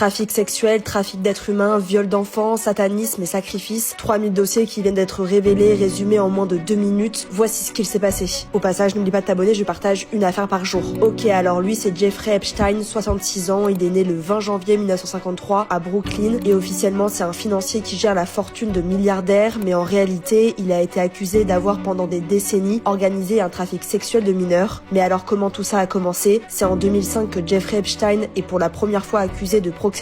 Trafic sexuel, trafic d'êtres humains, viol d'enfants, satanisme et sacrifice. 3000 dossiers qui viennent d'être révélés, résumés en moins de 2 minutes. Voici ce qu'il s'est passé. Au passage, n'oublie pas de t'abonner, je partage une affaire par jour. Ok, alors lui, c'est Jeffrey Epstein, 66 ans. Il est né le 20 janvier 1953 à Brooklyn. Et officiellement, c'est un financier qui gère la fortune de milliardaires. Mais en réalité, il a été accusé d'avoir pendant des décennies organisé un trafic sexuel de mineurs. Mais alors comment tout ça a commencé? C'est en 2005 que Jeffrey Epstein est pour la première fois accusé de proxénétisme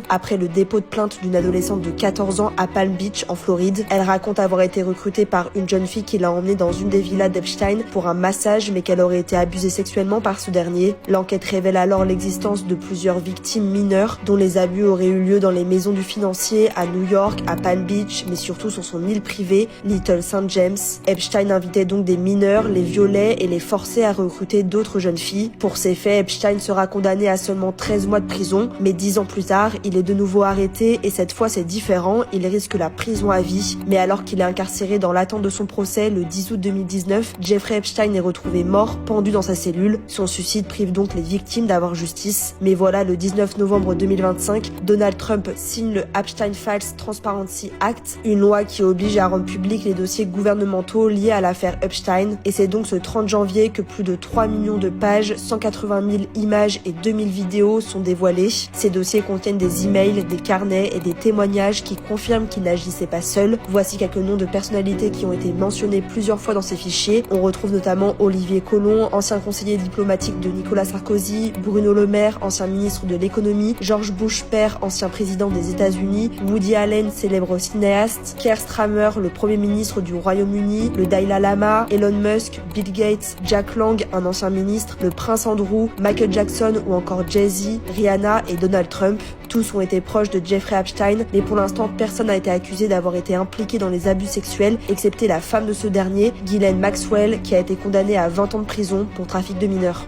après le dépôt de plainte d'une adolescente de 14 ans à Palm Beach en Floride. Elle raconte avoir été recrutée par une jeune fille qui l'a emmenée dans une des villas d'Epstein pour un massage, mais qu'elle aurait été abusée sexuellement par ce dernier. L'enquête révèle alors l'existence de plusieurs victimes mineures dont les abus auraient eu lieu dans les maisons du financier à New York, à Palm Beach, mais surtout sur son île privée, Little St. James. Epstein invitait donc des mineurs, les violait et les forçait à recruter d'autres jeunes filles. Pour ces faits, Epstein sera condamné à seulement 13 mois de prison, mais 10 ans plus tard, il est de nouveau arrêté et cette fois c'est différent, il risque la prison à vie. Mais alors qu'il est incarcéré dans l'attente de son procès le 10 août 2019, Jeffrey Epstein est retrouvé mort, pendu dans sa cellule. Son suicide prive donc les victimes d'avoir justice. Mais voilà, le 19 novembre 2025, Donald Trump signe le Epstein Files Transparency Act, une loi qui oblige à rendre publics les dossiers gouvernementaux liés à l'affaire Epstein. Et c'est donc ce 30 janvier que plus de 3 millions de pages, 180 000 images et 2000 vidéos sont dévoilées. Ces dossiers contiennent des emails, des carnets et des témoignages qui confirment qu'il n'agissait pas seul. Voici quelques noms de personnalités qui ont été mentionnés plusieurs fois dans ces fichiers. On retrouve notamment Olivier Colon, ancien conseiller diplomatique de Nicolas Sarkozy, Bruno Le Maire, ancien ministre de l'économie, George Bush père, ancien président des États-Unis, Woody Allen, célèbre cinéaste, Keir Starmer, le premier ministre du Royaume-Uni, le Dalai Lama, Elon Musk, Bill Gates, Jack Lang, un ancien ministre, le prince Andrew, Michael Jackson ou encore Jay-Z, Rihanna et Donald Trump. Tous ont été proches de Jeffrey Epstein, mais pour l'instant, personne n'a été accusé d'avoir été impliqué dans les abus sexuels, excepté la femme de ce dernier, Ghislaine Maxwell, qui a été condamnée à 20 ans de prison pour trafic de mineurs.